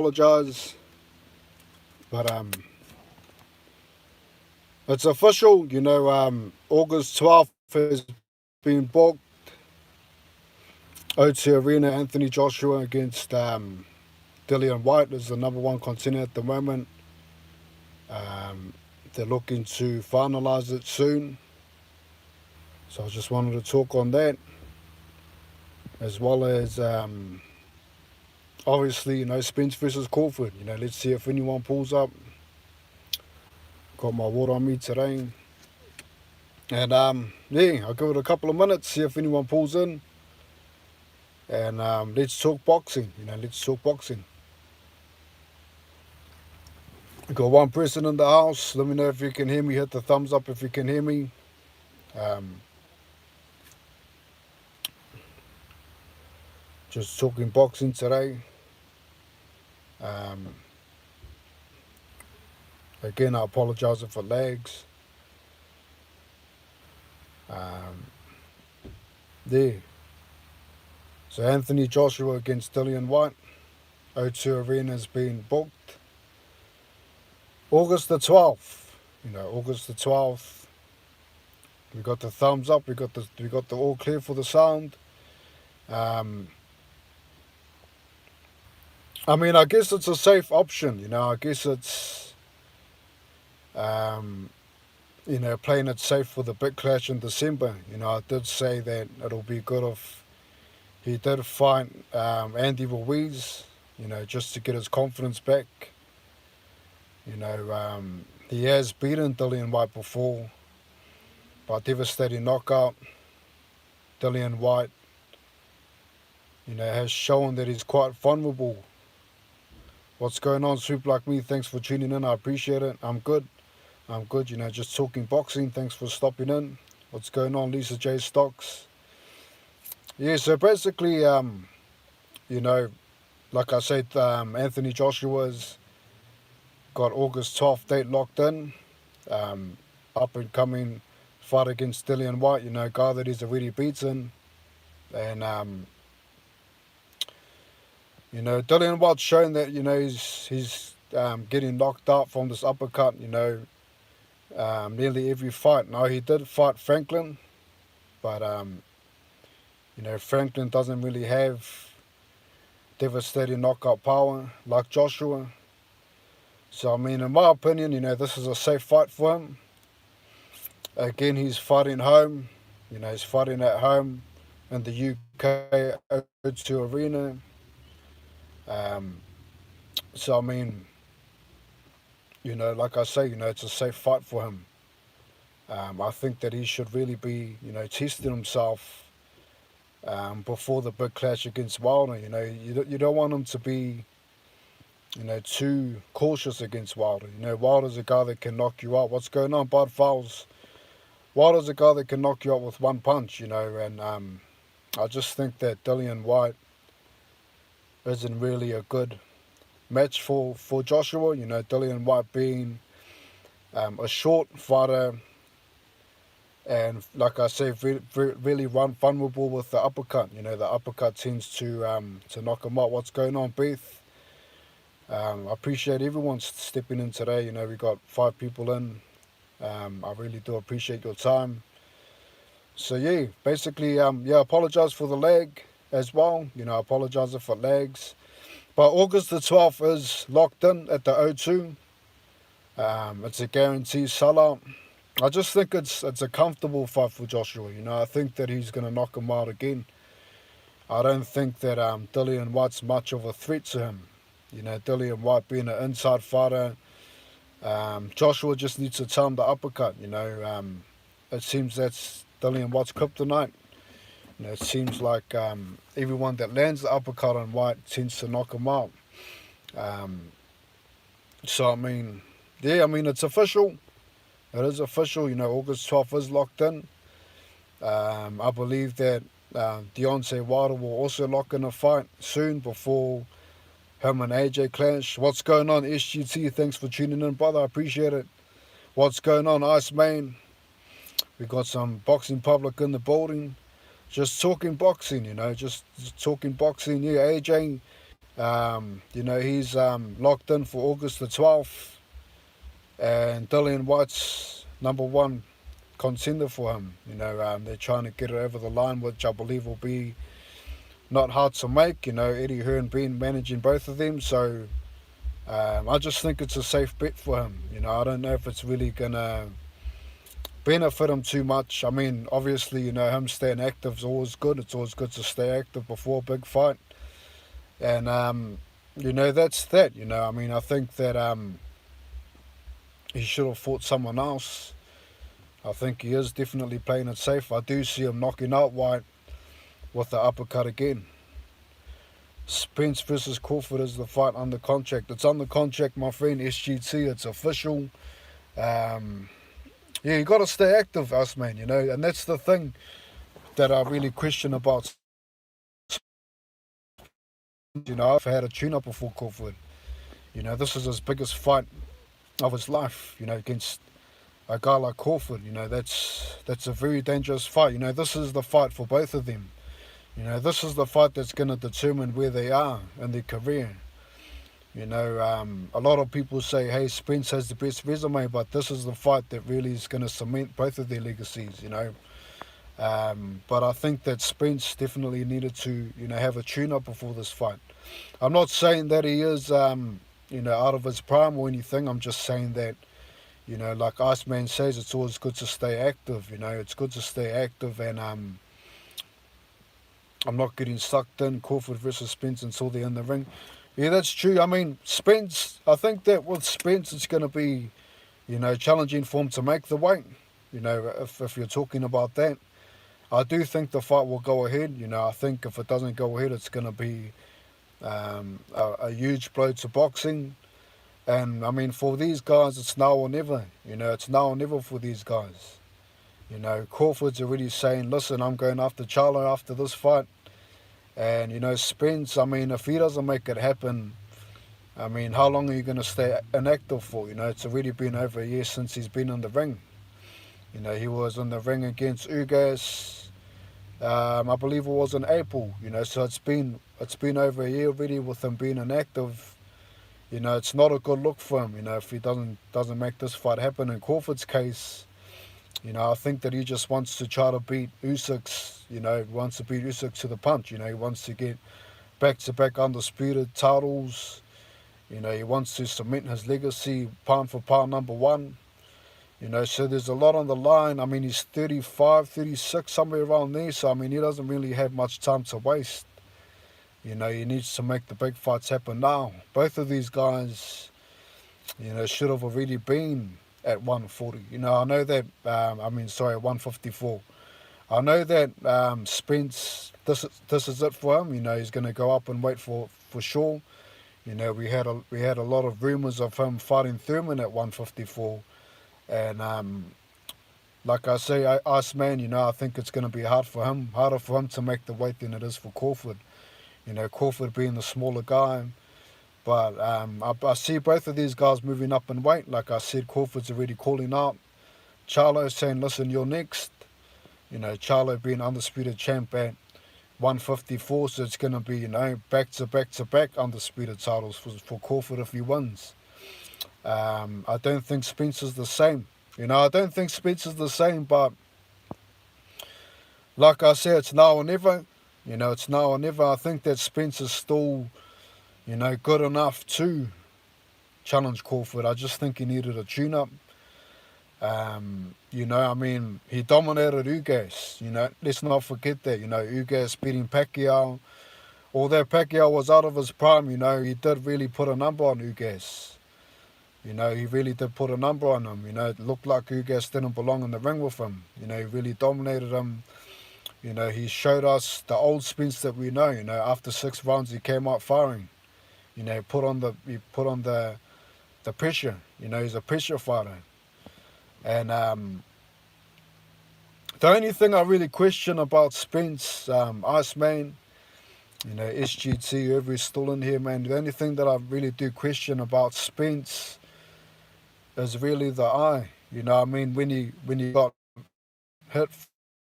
apologize, but it's official. August 12th has been booked. O2 Arena, Anthony Joshua against Dillian White is the number one contender at the moment. They're looking to finalize it soon. So I just wanted to talk on that, as well as obviously, Spence versus Crawford. Let's see if anyone pulls up. Got my water on me today. And I'll give it a couple of minutes, see if anyone pulls in. And let's talk boxing. Let's talk boxing. Got one person in the house. Let me know if you can hear me. Hit the thumbs up if you can hear me. Just talking boxing today. Again, I apologize for lags. There. So Anthony Joshua against Dillian White. O2 Arena has been booked. August the 12th. August the 12th. We got the thumbs up. We got the all clear for the sound. I guess it's a safe option. I guess it's playing it safe for the big clash in December. I did say that it'll be good if he did fight Andy Ruiz, just to get his confidence back. He has beaten Dillian White before by devastating knockout. Dillian White, has shown that he's quite vulnerable. What's going on, Swoop Like Me? Thanks for tuning in. I appreciate it. I'm good. Just talking boxing. Thanks for stopping in. What's going on, Lisa J Stocks? Yeah, so basically, like I said, Anthony Joshua's got August 12th date locked in. Up and coming fight against Dillian White, guy that he's already beaten. And, Dillian White's shown that, he's getting knocked out from this uppercut, nearly every fight. Now, he did fight Franklin, but, Franklin doesn't really have devastating knockout power like Joshua. So, in my opinion, this is a safe fight for him. Again, he's fighting home. He's fighting at home in the UK O2 Arena. So, like I say, it's a safe fight for him. I think that he should really be, testing himself before the big clash against Wilder. You don't want him to be, too cautious against Wilder. Wilder's a guy that can knock you out. What's going on, Bud Fowles? Wilder's a guy that can knock you out with one punch, and I just think that Dillian White isn't really a good match for Joshua. Dillian White being a short fighter, and like I say, really vulnerable with the uppercut. The uppercut tends to knock him out. What's going on, Beth? I appreciate everyone stepping in today. We got 5 people in. I really do appreciate your time. So yeah, basically, apologize for the lag as well. I apologize for lags. But August the 12th is locked in at the O2. It's a guaranteed sellout. I just think it's a comfortable fight for Joshua. I think that he's going to knock him out again. I don't think that Dillian White's much of a threat to him. Dillian White being an inside fighter. Joshua just needs to time the uppercut. It seems that's Dillian White's kryptonite. It seems like everyone that lands the uppercut on White tends to knock him out. So it's official. It is official. August 12th is locked in. I believe that Deontay Wilder will also lock in a fight soon before him and AJ clash. What's going on, SGT? Thanks for tuning in, brother. I appreciate it. What's going on, Iceman? We got some boxing public in the building. Just talking boxing, just talking boxing. Yeah, AJ, He's locked in for August the 12th, and Dillian White's #1 contender for him. They're trying to get it over the line, which I believe will be not hard to make. Eddie Hearn being managing both of them, so I just think it's a safe bet for him. I don't know if it's really gonna benefit him too much. I mean, obviously, him staying active is always good. It's always good to stay active before a big fight, and that's that. I mean, I think that he should have fought someone else. I think he is definitely playing it safe. I do see him knocking out White with the uppercut again. Spence versus Crawford is the fight under contract. It's under contract, my friend, SGT. It's official. Yeah, you got to stay active, us, man, and that's the thing that I really question about. I've had a tune-up before Crawford. This is his biggest fight of his life, against a guy like Crawford. That's a very dangerous fight. This is the fight for both of them. This is the fight that's going to determine where they are in their career. A lot of people say, hey, Spence has the best resume, but this is the fight that really is going to cement both of their legacies, But I think that Spence definitely needed to, have a tune-up before this fight. I'm not saying that he is, out of his prime or anything. I'm just saying that, like Iceman says, it's always good to stay active. It's good to stay active, and I'm not getting sucked in Crawford versus Spence until they're in the ring. Yeah, that's true. I mean, Spence, I think that with Spence, it's going to be, challenging for him to make the weight. If you're talking about that. I do think the fight will go ahead. I think if it doesn't go ahead, it's going to be a huge blow to boxing. And, I mean, for these guys, it's now or never. It's now or never for these guys. Crawford's already saying, listen, I'm going after Charlo after this fight. And, Spence, I mean, if he doesn't make it happen, I mean, how long are you going to stay inactive for? It's already been over a year since he's been in the ring. He was in the ring against Ugas, I believe it was in April, so it's been over a year already with him being inactive. It's not a good look for him, if he doesn't make this fight happen. In Crawford's case, I think that he just wants to try to beat Usyk, wants to beat Usyk to the punch, he wants to get back-to-back undisputed titles, he wants to cement his legacy, pound for pound #1. So there's a lot on the line. I mean, he's 35, 36, somewhere around there. So, I mean, he doesn't really have much time to waste. He needs to make the big fights happen now. Both of these guys, should have already been at 140. I know that, 154. I know that Spence, this is it for him. He's going to go up and wait for sure. We had a lot of rumours of him fighting Thurman at 154. And like I say, Iceman, I think it's going to be harder for him to make the weight than it is for Crawford. Crawford being the smaller guy. But I see both of these guys moving up in weight. Like I said, Crawford's already calling out Charlo, saying, listen, you're next. Charlo being undisputed champ at 154, so it's going to be, back-to-back undisputed titles for Crawford if he wins. I don't think Spence is the same. I don't think Spence is the same, but like I said, it's now or never. It's now or never. I think that Spence is still, good enough to challenge Crawford. I just think he needed a tune-up. I mean, he dominated Ugas. Let's not forget that. Ugas beating Pacquiao. Although Pacquiao was out of his prime, he did really put a number on Ugas. He really did put a number on him. It looked like Ugas didn't belong in the ring with him. He really dominated him. He showed us the old Spence that we know. After 6 rounds, he came out firing. He put on the pressure. He's a pressure fighter. And the only thing I really question about Spence, Iceman, SGT, whoever's still in here, man, the only thing that I really do question about Spence is really the eye. I mean, when he got hit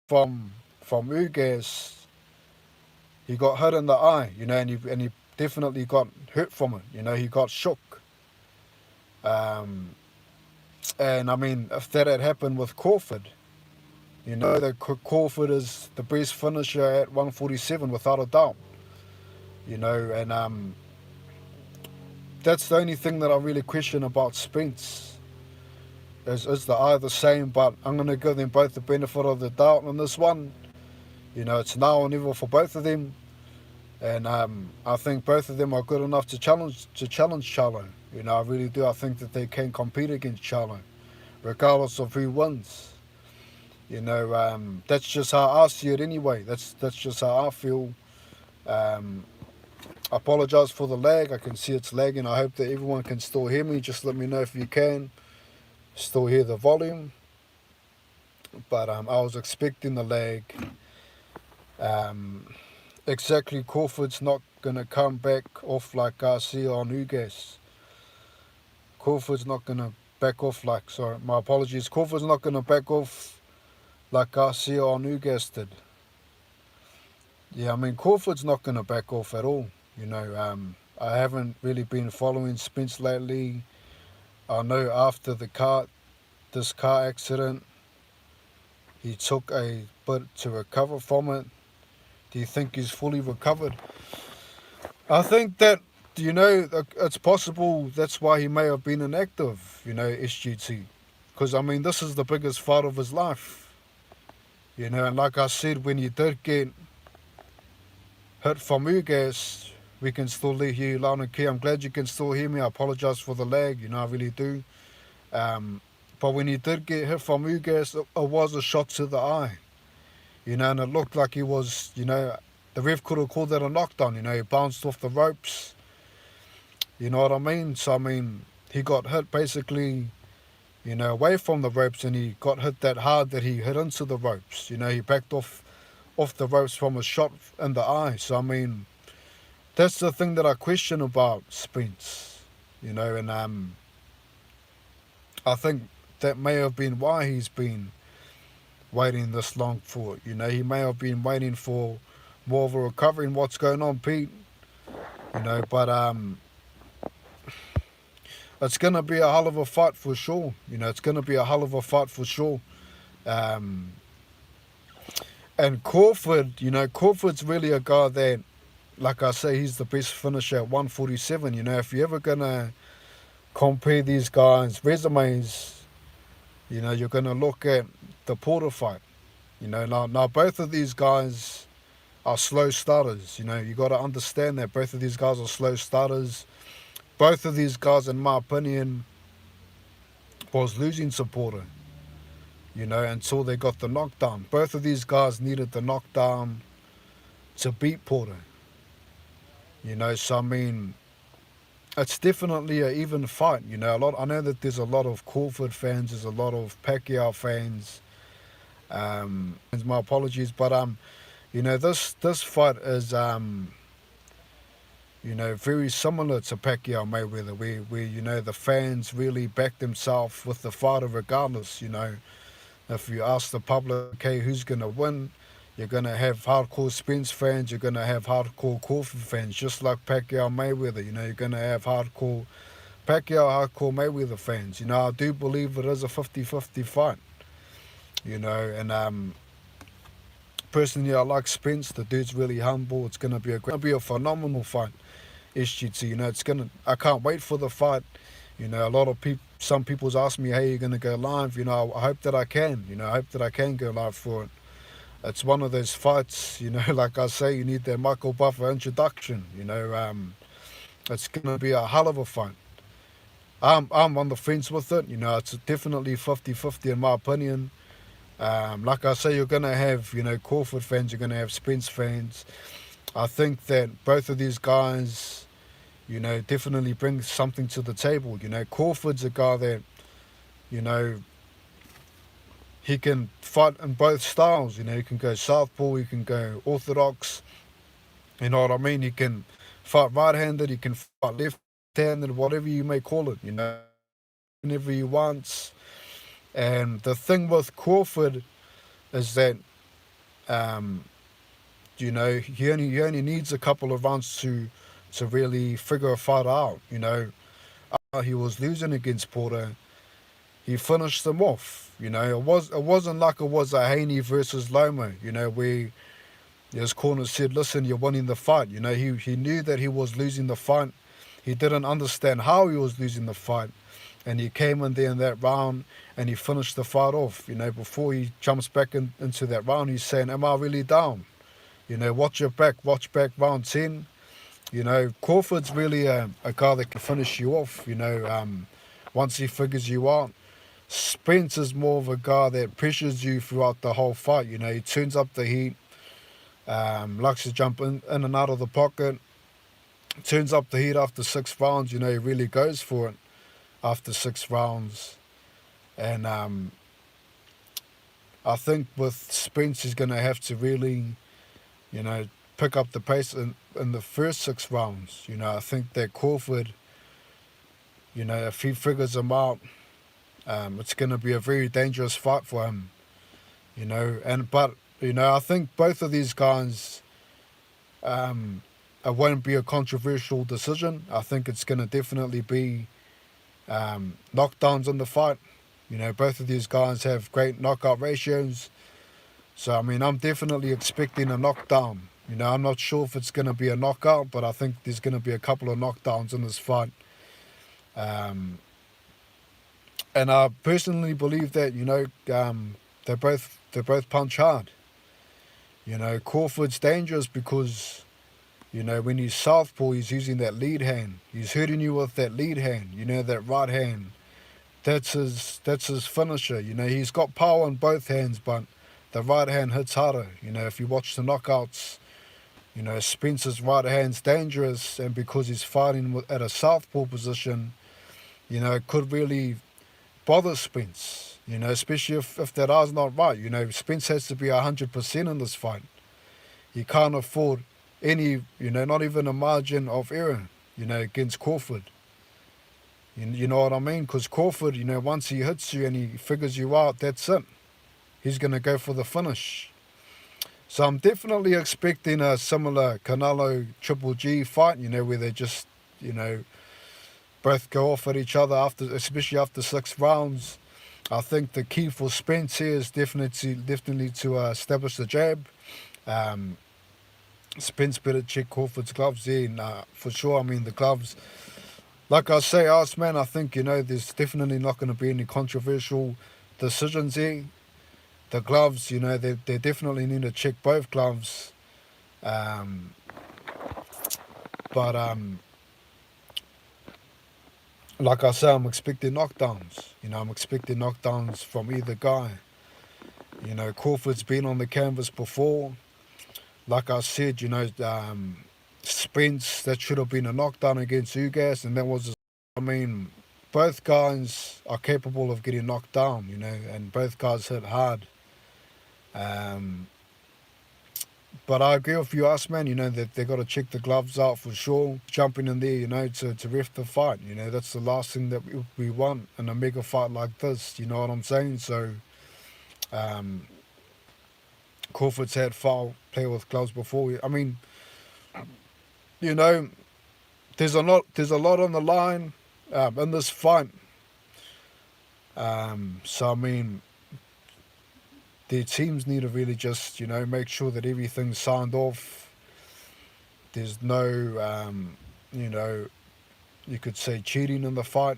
from Ugas, he got hit in the eye, and he definitely got hurt from it. He got shook. Um, and I mean, if that had happened with Crawford, that Crawford is the best finisher at 147 without a doubt. And that's the only thing that I really question about Spence. Is the eye the same? But I'm going to give them both the benefit of the doubt on this one. It's now or never for both of them. And I think both of them are good enough to challenge Charlo. I really do. I think that they can compete against Charlo, regardless of who wins. That's just how I see it anyway. That's just how I feel. I apologise for the lag. I can see it's lagging. I hope that everyone can still hear me. Just let me know if you can still hear the volume. But I was expecting the lag. Exactly, Crawford's not going to come back off like Garcia on Ugas. Crawford's not going to back off like, sorry, my apologies. Crawford's not going to back off like Garcia on Ugas did. Yeah, I mean, Crawford's not going to back off at all. I haven't really been following Spence lately. I know after this car accident, he took a bit to recover from it. Do you think he's fully recovered? I think that, it's possible that's why he may have been inactive, SGT. Because, I mean, this is the biggest fight of his life. And like I said, when he did get hit from Ugas, we can still hear you loud and clear. I'm glad you can still hear me. I apologise for the lag, I really do. But when he did get hit from Ugas, it was a shot to the eye. And it looked like he was, the ref could have called that a knockdown. He bounced off the ropes. You know what I mean? So, I mean, he got hit basically, away from the ropes, and he got hit that hard that he hit into the ropes. He backed off the ropes from a shot in the eye. So, I mean, that's the thing that I question about Spence. And I think that may have been why he's been waiting this long for it. He may have been waiting for more of a recovery. And what's going on, Pete? But it's going to be a hell of a fight for sure. It's going to be a hell of a fight for sure. And Crawford, Crawford's really a guy that, like I say, he's the best finisher at 147. If you're ever going to compare these guys' resumes, you're going to look at the Porter fight. Now both of these guys are slow starters. You got to understand that both of these guys are slow starters. Both of these guys, in my opinion, was losing to Porter, until they got the knockdown. Both of these guys needed the knockdown to beat Porter. So I mean, it's definitely an even fight. I know that there's a lot of Crawford fans, there's a lot of Pacquiao fans. My apologies, but this fight is very similar to Pacquiao Mayweather, where the fans really back themselves with the fighter regardless. If you ask the public, okay, who's gonna win, you're gonna have hardcore Spence fans, you're gonna have hardcore Crawford fans, just like Pacquiao Mayweather. You're gonna have hardcore Pacquiao, hardcore Mayweather fans. I do believe it is a 50-50 fight. And personally, I like Spence. The dude's really humble. It's gonna be a phenomenal fight. SGT, I can't wait for the fight. A lot of people, some people's asked me, hey, you're gonna go live? I hope that I can. I hope that I can go live for it. It's one of those fights, like I say, you need that Michael Buffer introduction. It's gonna be a hell of a fight. I'm on the fence with it. It's definitely 50-50 in my opinion. Like I say, you're going to have, Crawford fans, you're going to have Spence fans. I think that both of these guys, definitely bring something to the table. Crawford's a guy that, he can fight in both styles. He can go southpaw, he can go orthodox. You know what I mean? He can fight right-handed, he can fight left-handed, whatever you may call it, whenever he wants. And the thing with Crawford is that, he only needs a couple of rounds to to really figure a fight out. He was losing against Porter. He finished him off. It wasn't like it was a Haney versus Loma. Where his corner said, "Listen, you're winning the fight." He knew that he was losing the fight. He didn't understand how he was losing the fight, and he came in there in that round and he finished the fight off. Before he jumps back into that round, he's saying, "Am I really down? Watch your back, watch back, round 10." Crawford's really a guy that can finish you off. Once he figures you out. Spence is more of a guy that pressures you throughout the whole fight. He turns up the heat, likes to jump in and out of the pocket, turns up the heat after 6 rounds. He really goes for it after 6 rounds. And I think with Spence, he's going to have to really, pick up the pace in the first 6 rounds. I think that Crawford, if he figures him out, it's going to be a very dangerous fight for him. But I think both of these guys, it won't be a controversial decision. I think it's going to definitely be knockdowns in the fight. Both of these guys have great knockout ratios. So, I'm definitely expecting a knockdown. I'm not sure if it's going to be a knockout, but I think there's going to be a couple of knockdowns in this fight. And I personally believe that, they both punch hard. Crawford's dangerous because, when he's southpaw, he's using that lead hand. He's hurting you with that lead hand, that right hand. That's his finisher. He's got power on both hands, but the right hand hits harder. If you watch the knockouts, Spence's right hand's dangerous, and because he's fighting at a southpaw position, it could really bother Spence, especially if that eye's not right. Spence has to be 100% in this fight. He can't afford any, not even a margin of error, against Crawford. You know what I mean? Because Crawford, once he hits you and he figures you out, that's it. He's going to go for the finish. So I'm definitely expecting a similar Canelo Triple G fight, where they just, both go off at each other, especially after 6 rounds. I think the key for Spence here is definitely to establish the jab. Spence better check Crawford's gloves there, for sure. The gloves, like I say, man, I think, there's definitely not going to be any controversial decisions here. The gloves, they definitely need to check both gloves. But like I say, I'm expecting knockdowns. I'm expecting knockdowns from either guy. Crawford's been on the canvas before. Like I said, Spence, that should have been a knockdown against Ugas, and that was, both guys are capable of getting knocked down, and both guys hit hard. But I agree with you, man, that they got to check the gloves out for sure. Jumping in there, to ref the fight, that's the last thing that we want in a mega fight like this, you know what I'm saying? So, Crawford's had foul play with gloves before. There's a lot on the line in this fight. So, their teams need to really just, make sure that everything's signed off. There's no, you could say cheating in the fight.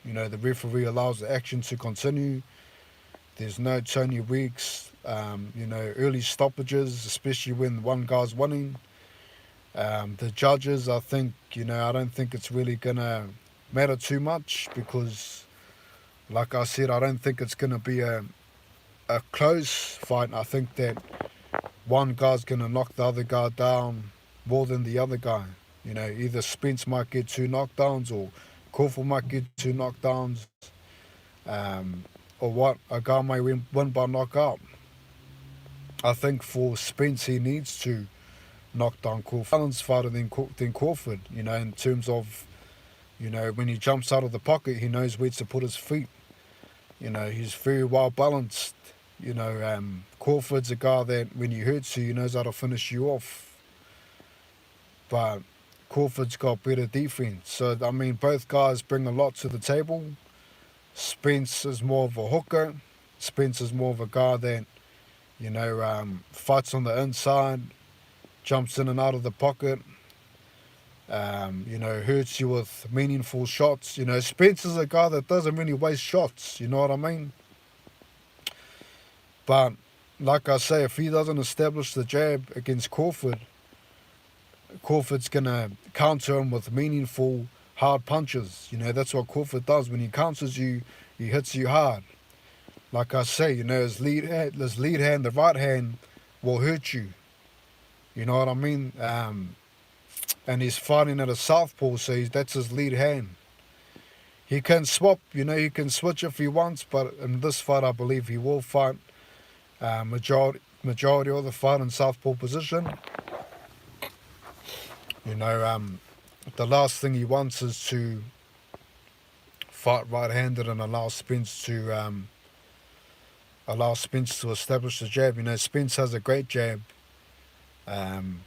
The referee allows the action to continue. There's no Tony Weeks, early stoppages, especially when one guy's winning. The judges, I think, I don't think it's really going to matter too much because, like I said, I don't think it's going to be a close fight. I think that one guy's going to knock the other guy down more than the other guy. Either Spence might get 2 knockdowns or Crawford might get 2 knockdowns. Or what? A guy may win by knockout. I think for Spence, he needs to knock down Crawford. Balanced fighter than Crawford, in terms of, when he jumps out of the pocket, he knows where to put his feet. He's very well balanced. Crawford's a guy that when he hurts you, he knows how to finish you off. But Crawford's got better defense. So, I mean, both guys bring a lot to the table. Spence is more of a hooker. Spence is more of a guy that, fights on the inside, jumps in and out of the pocket, hurts you with meaningful shots. Spence is a guy that doesn't really waste shots, you know what I mean? But, like I say, if he doesn't establish the jab against Crawford, Crawford's going to counter him with meaningful, hard punches. That's what Crawford does. When he counters you, he hits you hard. Like I say, his lead hand, the right hand, will hurt you. You know what I mean? And he's fighting at a southpaw, so that's his lead hand. He can swap, he can switch if he wants, but in this fight, I believe he will fight majority of the fight in southpaw position. The last thing he wants is to fight right-handed and allow Spence to establish the jab. Spence has a great jab, and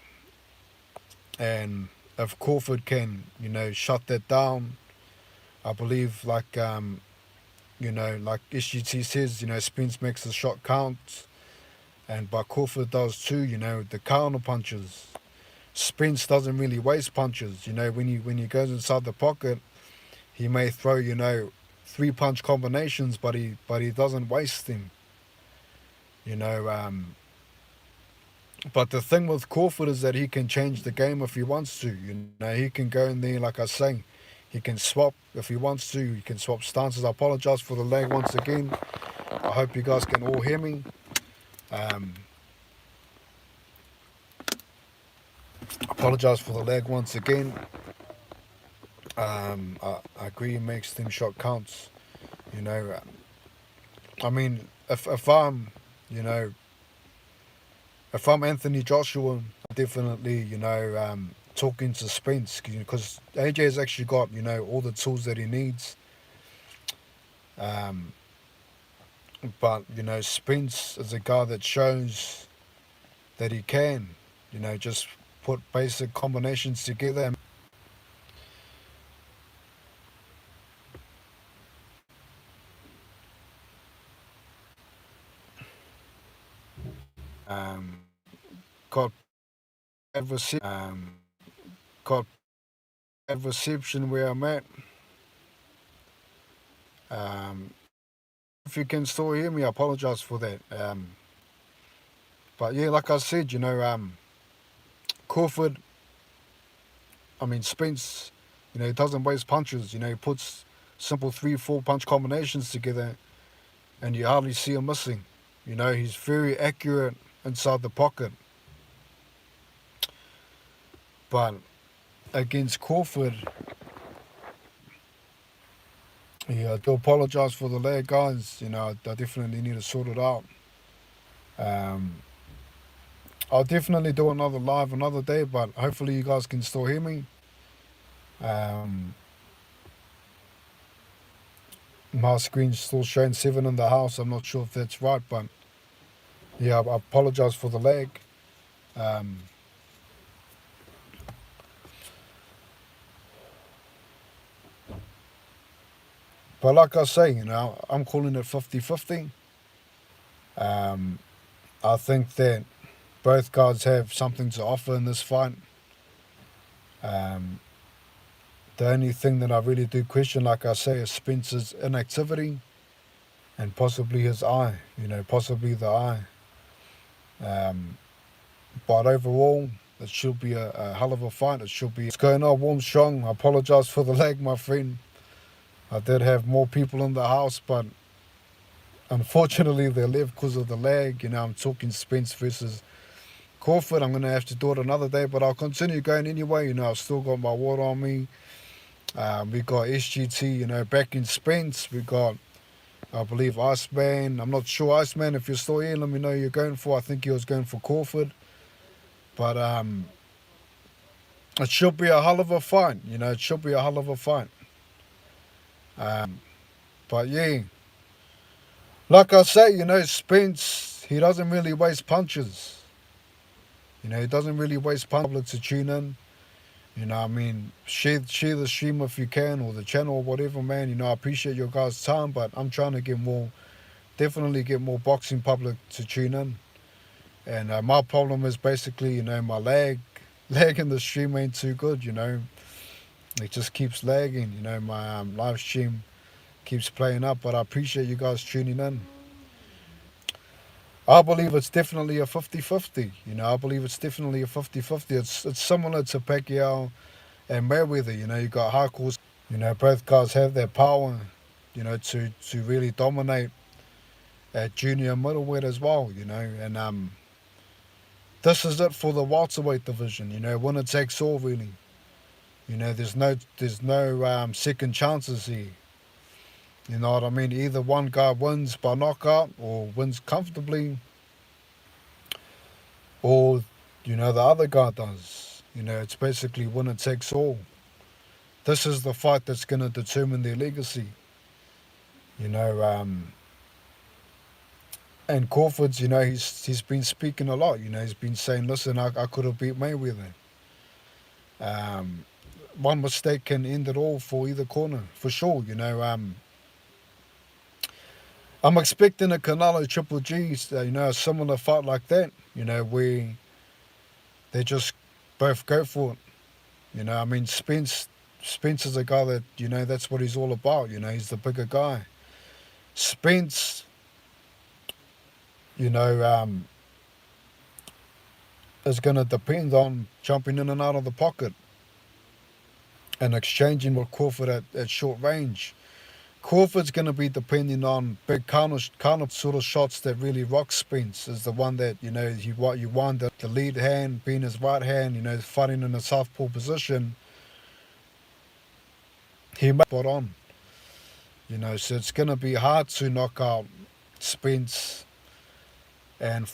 if Crawford can, shut that down, I believe, like SGT says, Spence makes the shot count, but Crawford does too. The counter punches. Spence doesn't really waste punches. When he goes inside the pocket, he may throw 3-punch combinations, but he doesn't waste them. But the thing with Crawford is that he can change the game if he wants to. He can go in there, like I say, he can swap if he wants to. He can swap stances. I apologize for the lag once again. I hope you guys can all hear me. Apologize for the lag once again. I agree, he makes them shot counts. I mean, if I'm Anthony Joshua, definitely talking to Spence, because AJ's actually got all the tools that he needs. But Spence is a guy that shows that he can just put basic combinations together. Got reception where I'm at. If you can still hear me, I apologize for that. But yeah, like I said, Crawford, Spence, he doesn't waste punches. He puts simple 3-4 punch combinations together, and you hardly see him missing. He's very accurate inside the pocket. But against Crawford, yeah, I do apologize for the lag, guys. I definitely need to sort it out. I'll definitely do another live another day, but hopefully you guys can still hear me. My screen's still showing 7 in the house. I'm not sure if that's right, but yeah, I apologize for the lag. But like I say, I'm calling it 50-50. I think that both guys have something to offer in this fight. The only thing that I really do question, like I say, is Spence's inactivity and possibly his eye, possibly the eye. But overall, it should be a hell of a fight. It's going on warm strong. I apologize for the lag, my friend. I did have more people in the house, but unfortunately they left because of the lag. I'm talking Spence versus Crawford. I'm going to have to do it another day, but I'll continue going anyway. I've still got my water on me. We got SGT, back in Spence. We got, I believe, Iceman. I'm not sure, Iceman, if you're still here, let me know you're going for. I think he was going for Crawford. But it should be a hell of a fight. It should be a hell of a fight. But yeah, like I say, Spence, he doesn't really waste punches. He doesn't really waste punches to tune in. You know, I mean, share the stream if you can, or the channel or whatever, man. You know, I appreciate your guys' time, but I'm trying to definitely get more boxing public to tune in. And my problem is basically, you know, my lag in the stream ain't too good. You know, it just keeps lagging. You know, my live stream keeps playing up, but I appreciate you guys tuning in. I believe it's definitely a 50-50. You know, I believe it's definitely a 50-50. It's similar to Pacquiao and Mayweather. You know, you got hardcore. You know, both guys have that power. You know, to really dominate at junior middleweight as well. You know, and this is it for the welterweight division. You know, winner takes all really. You know, there's no second chances here. You know what I mean? Either one guy wins by knockout or wins comfortably, or you know the other guy does. You know, it's basically winner takes all. This is the fight that's going to determine their legacy. You know, and Crawford's, you know, he's been speaking a lot. You know, he's been saying, "Listen, I could have beat Mayweather. Um, one mistake can end it all for either corner, for sure." You know, I'm expecting a Canelo Triple G, you know, a similar fight like that. You know, where they just both go for it. You know, I mean, Spence is a guy that, you know, that's what he's all about. You know, he's the bigger guy. Spence, you know, is going to depend on jumping in and out of the pocket and exchanging with Crawford at short range. Crawford's going to be depending on big counter sort of shots that really rock Spence. Is the one that, you know, you want the lead hand being his right hand, you know, fighting in a southpaw position. He might spot on, you know, so it's going to be hard to knock out Spence. And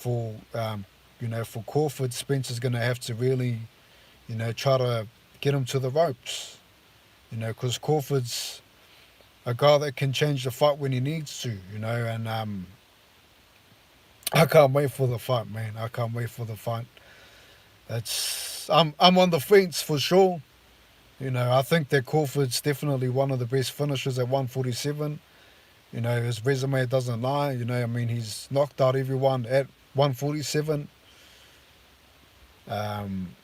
you know, for Crawford, Spence is going to have to really, you know, try to get him to the ropes. You know, because Crawford's a guy that can change the fight when he needs to. You know, and I can't wait for the fight, man. I can't wait for the fight. I'm on the fence for sure. You know, I think that Crawford's definitely one of the best finishers at 147. You know, his resume doesn't lie. You know, I mean, he's knocked out everyone at 147. Um,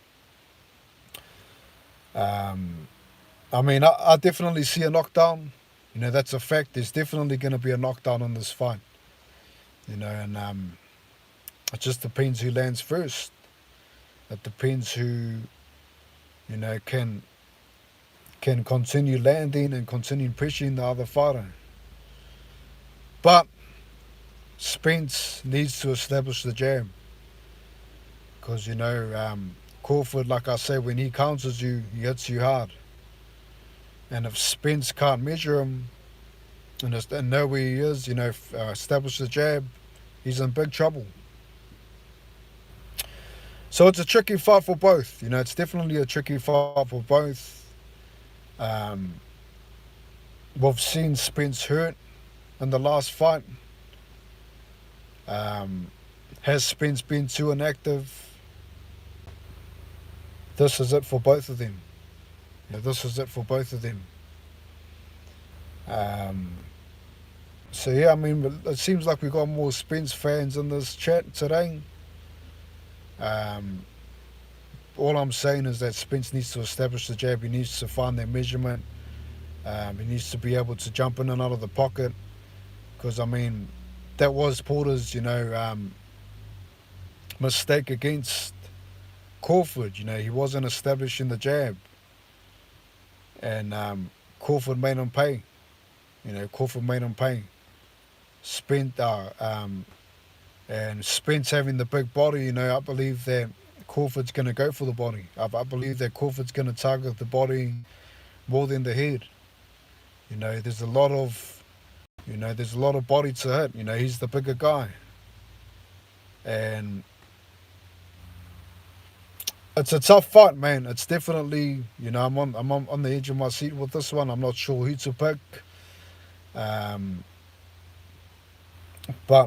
um, I mean, I definitely see a knockdown. You know, that's a fact. There's definitely going to be a knockdown in this fight. You know, and it just depends who lands first. It depends who, you know, can continue landing and continue pressuring the other fighter. But Spence needs to establish the jab. Because, you know, Crawford, like I say, when he counters you, he hits you hard. And if Spence can't measure him and know where he is, you know, establish the jab, he's in big trouble. So it's a tricky fight for both. You know, it's definitely a tricky fight for both. We've seen Spence hurt in the last fight. Has Spence been too inactive? This is it for both of them. Yeah, this is it for both of them. So yeah, I mean, it seems like we've got more Spence fans in this chat today. All I'm saying is that Spence needs to establish the jab. He needs to find that measurement. He needs to be able to jump in and out of the pocket. Because, I mean, that was Porter's, you know, mistake against Crawford. You know, he wasn't establishing the jab. And Crawford made him pay. You know, Crawford made him pay. Spence, and Spence having the big body, you know, I believe that Crawford's going to go for the body. I believe that Crawford's going to target the body more than the head. You know, there's a lot of body to hit. You know, he's the bigger guy. And it's a tough fight, man. It's definitely, you know, I'm on the edge of my seat with this one. I'm not sure who to pick. But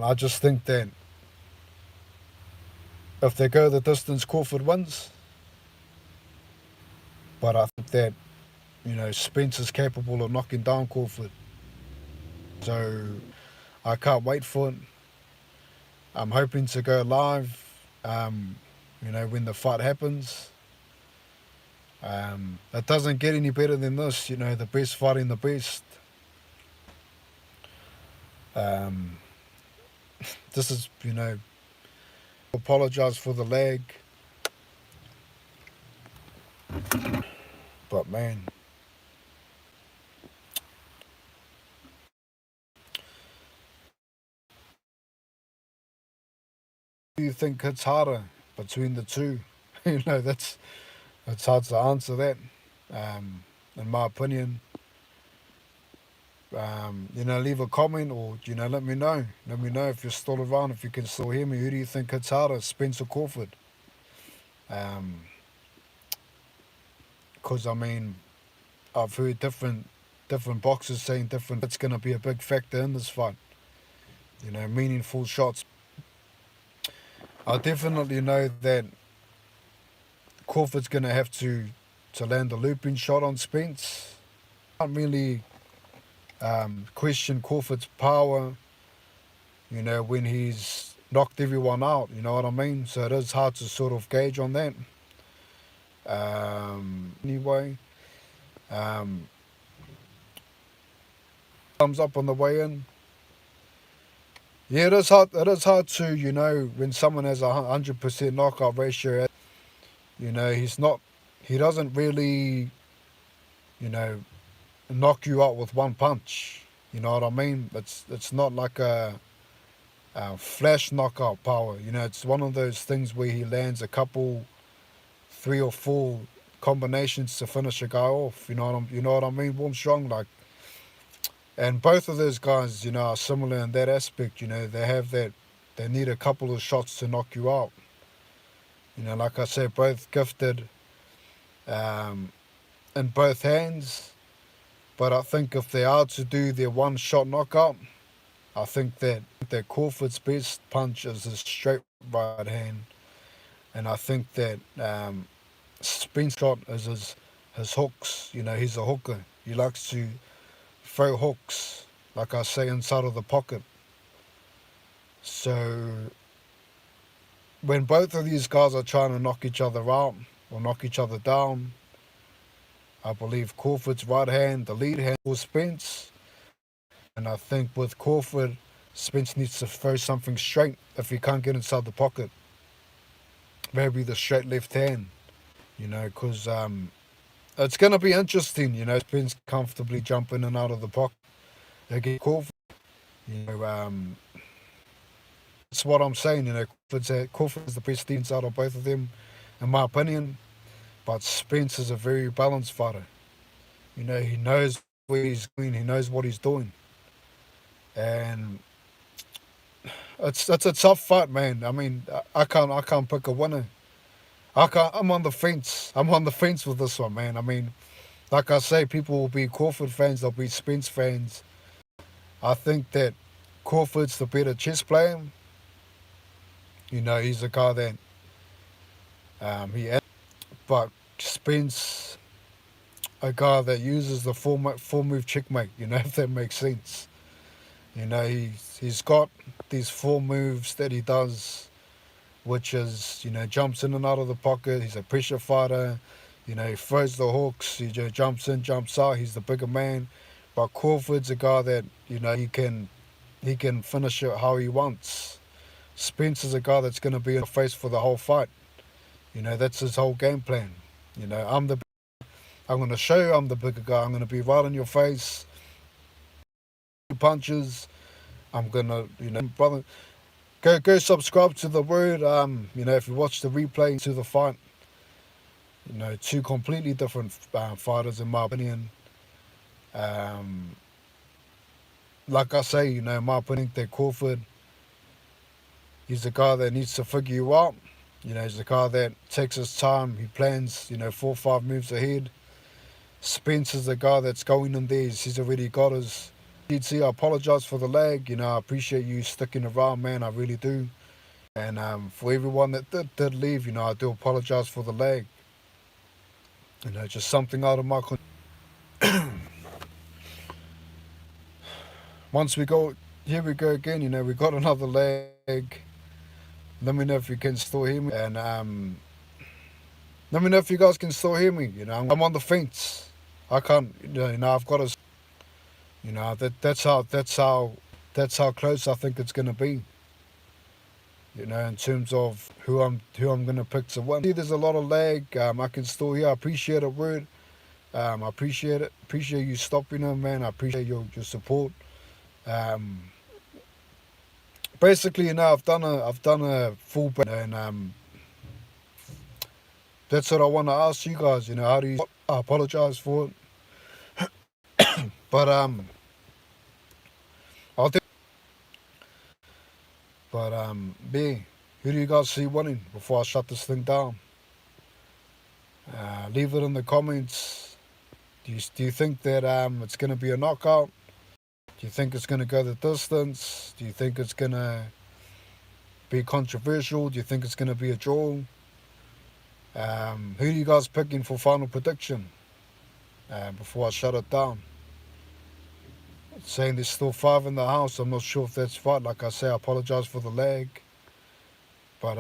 I just think that if they go the distance, Crawford wins. But I think that, Spence is capable of knocking down Crawford. So I can't wait for it. I'm hoping to go live, when the fight happens. It doesn't get any better than this, the best fighting the best. This is, apologise for the lag. But man, who do you think hits harder between the two? That's hard to answer that. In my opinion, leave a comment or let me know. Let me know if you're still around, if you can still hear me. Who do you think hits harder, Spence or Crawford? Because I've heard different boxers saying different. It's going to be a big factor in this fight. Meaningful shots. I definitely know that Crawford's going to have to land a looping shot on Spence. I can't really question Crawford's power, when he's knocked everyone out, you know what I mean? So it is hard to sort of gauge on that. Anyway, thumbs up on the way in. Yeah, it is hard to, when someone has 100% knockout ratio, he doesn't really, knock you out with one punch. You know what I mean? It's not like a flash knockout power. It's one of those things where he lands a couple, 3 or 4 combinations to finish a guy off. You know what I mean? Warm strong, like. And both of those guys, are similar in that aspect. They have that. They need a couple of shots to knock you out. Like I said, both gifted in both hands. But I think if they are to do their one-shot knockout, I think that Crawford's best punch is his straight right hand. And I think that Spence shot is his hooks. He's a hooker. He likes to throw hooks, like I say, inside of the pocket. So when both of these guys are trying to knock each other out or knock each other down, I believe Crawford's right hand, the lead hand, for Spence. And I think with Crawford, Spence needs to throw something straight if he can't get inside the pocket. Maybe the straight left hand, because it's going to be interesting, Spence comfortably jump in and out of the pocket against Crawford. That's what I'm saying, Crawford's the best defense out of both of them, in my opinion. But Spence is a very balanced fighter. He knows where he's going, he knows what he's doing. And it's a tough fight, man. I can't pick a winner. I'm on the fence. I'm on the fence with this one, man. Like I say, people will be Crawford fans, they'll be Spence fans. I think that Crawford's the better chess player. He's a guy that but Spence, a guy that uses the four move checkmate, if that makes sense. He's got these 4 moves that he does, which is, jumps in and out of the pocket. He's a pressure fighter. He throws the hooks. He jumps in, jumps out. He's the bigger man. But Crawford's a guy that, he can finish it how he wants. Spence is a guy that's going to be in the face for the whole fight. That's his whole game plan. I'm going to show you I'm the bigger guy. I'm going to be right in your face. Punches. I'm going to, brother, go subscribe to the word. If you watch the replay to the fight, 2 completely different fighters in my opinion. Like I say, in my opinion, that Crawford, he's the guy that needs to figure you out. He's the guy that takes his time. He plans, 4 or 5 moves ahead. Spence is the guy that's going in there. He's already got his. I apologize for the lag. I appreciate you sticking around, man. I really do. And for everyone that did leave, I do apologize for the lag. You know, just something out of my once we go, here we go again. You know, we got another leg. Let me know if you can still hear me, and let me know if you guys can still hear me. You know, I'm on the fence. I can't. You know, I've got to. You know, that's how close I think it's gonna be. You know, in terms of who I'm gonna pick to win. See, there's a lot of lag. I can still hear. I appreciate a word. I appreciate it. Appreciate you stopping them, man. I appreciate your support. Um, Basically, you know, I've done a full break, and that's what I want to ask you guys. You know, how do you? I apologize for it, but I'll think. But B, who do you guys see winning before I shut this thing down? Leave it in the comments. Do you think that it's gonna be a knockout? Do you think it's gonna go the distance? Do you think it's gonna be controversial? Do you think it's gonna be a draw? Who do you guys picking for final prediction? Before I shut it down. It's saying there's still 5 in the house. I'm not sure if that's right. Like I say, I apologize for the lag. But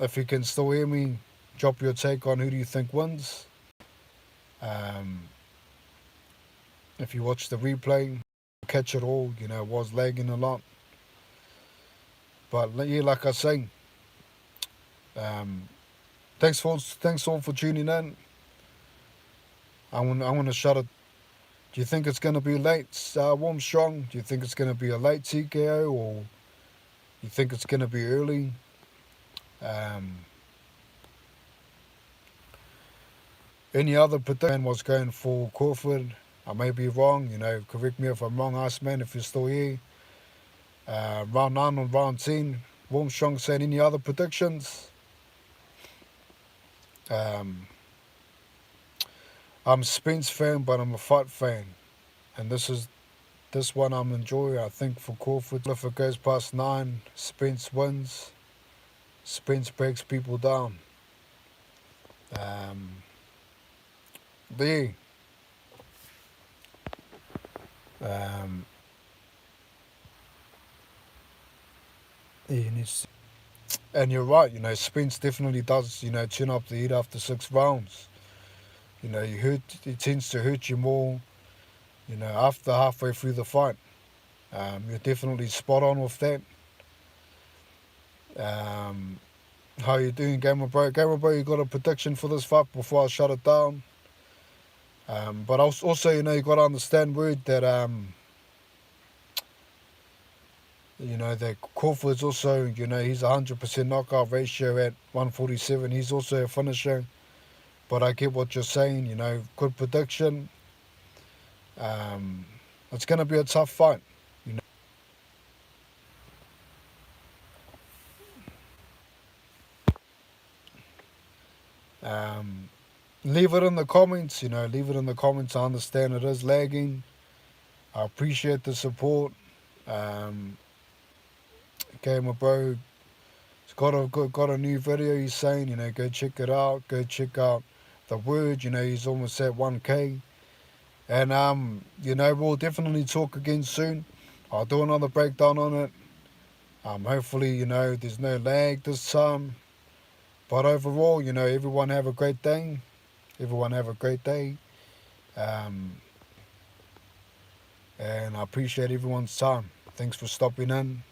if you can still hear me, drop your take on who do you think wins. Um, if you watch the replay, catch it all. You know, it was lagging a lot. But yeah, like I say, thanks all for tuning in. I'm gonna shut it. Do you think it's gonna be late, warm strong? Do you think it's gonna be a late TKO, or do you think it's gonna be early? Any other prediction was going for Crawford. I may be wrong. You know, correct me if I'm wrong, Iceman, if you're still here. Round 9 or round 10. Warm strong saying any other predictions? I'm a Spence fan, but I'm a fight fan, and this one I'm enjoying. I think for Crawford, if it goes past 9, Spence wins. Spence breaks people down. There. He needs. And you're right. You know, Spence definitely does. You know, chin up the heat after 6 rounds. You know, he tends to hurt you more. You know, after halfway through the fight. You're definitely spot on with that. How you doing, Gamer Bro? Gamer Bro, you got a prediction for this fight before I shut it down? But also, you know, you got to understand, word that you know, that Crawford's also, you know, he's 100% knockout ratio at 147. He's also a finisher. But I get what you're saying. You know, good prediction. It's going to be a tough fight. You know. Leave it in the comments. You know, leave it in the comments. I understand it is lagging. I appreciate the support. Gamer Bro, he's got a new video. He's saying, you know, go check it out. Go check out the word. You know, he's almost at 1K. And you know, we'll definitely talk again soon. I'll do another breakdown on it. Hopefully, you know, there's no lag this time. But overall, you know, everyone have a great day. Everyone have a great day. And I appreciate everyone's time. Thanks for stopping in.